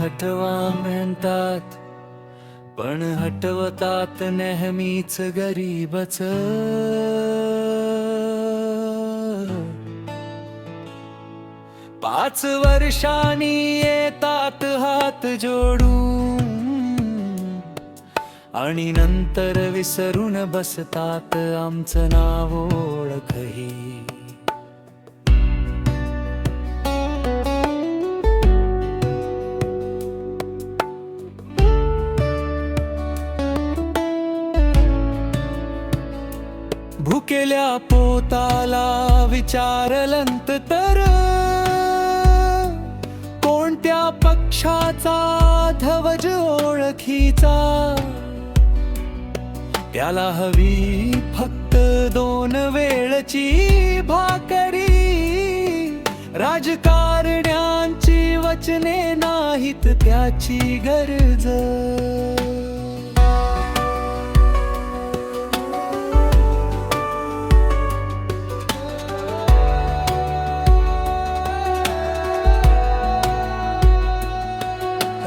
हटवा म्हणतात, पण हटवतात नेहमीच गरीबच. 5 वर्षांनी येतात हात जोडून आणि नंतर विसरून बसतात आमचं नाव ओळखही. भुकेल्या पोताला विचारलंत तर, कोणत्या पक्षाचा ध्वज ओळखीचा. त्याला हवी फक्त 2 वेळची भाकरी, राजकारण्यांची वचने नाहीत त्याची गरज.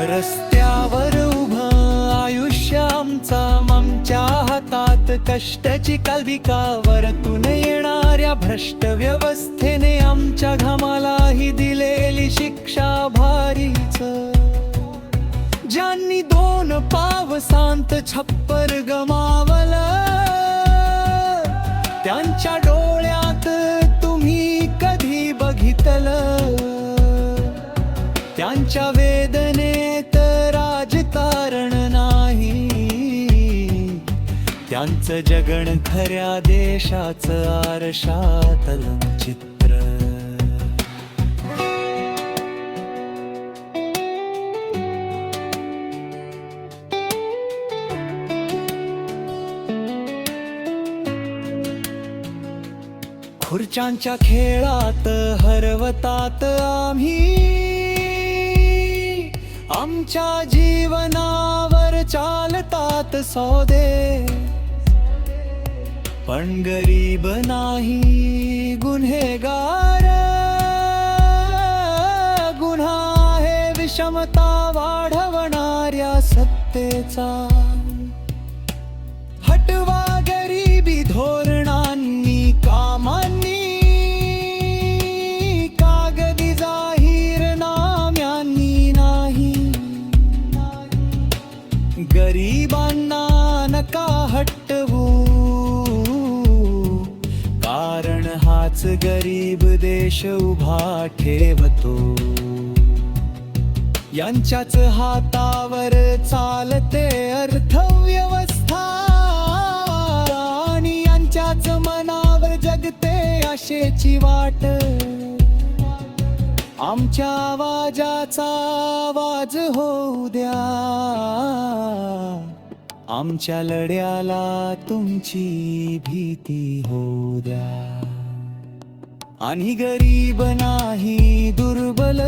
रस्त्यावर उभं आयुष्य आमच्या हातात, कष्टाची काल्बिका वरतून येणाऱ्या भ्रष्ट व्यवस्थेने आमच्या घामालाही दिलेली शिक्षा भारीच. ज्यांनी 2 पावसांत छप्पर गमावलं, त्यांच्या डोळ्यात तुम्ही कधी बघितलं. त्यांच्या वेदनेत राजकारण नाही, त्यांचं जगण खऱ्या देशाचं आरशातलं चित्र. खुर्च्यांच्या खेळात हरवतात आम्ही, आमच्या जीवनावर चालतात सौदे. पण गरीब नाही गुन्हेगार, गुन्हा आहे विषमता वाढवणाऱ्या सत्तेचा. हटवा गरिबी धोरणांनी कामांनी, कागदी जाहीरनाम्यांनी नाही. गरिबांना नका हटवू, कारण हाच गरीब देश उभा ठेवतो. यांच्याच हातावर चालते अर्थव्यवस्था, आणि यांच्याच मनावर जगते आशेची वाट. आमच्या आवाजाचा आवाज होऊ द्या, आमच्या लढ्याला तुमची भीती होऊ द्या. आणि गरीब नाही दुर्बल,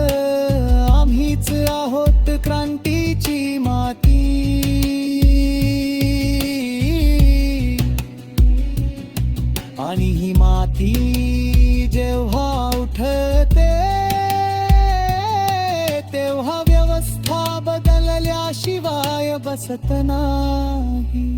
आम्हीच आहोत क्रांतीची माती. आणि ही माती जेव्हा उठते, तेव्हा व्यवस्था बदलल्याशिवाय बसत नाही.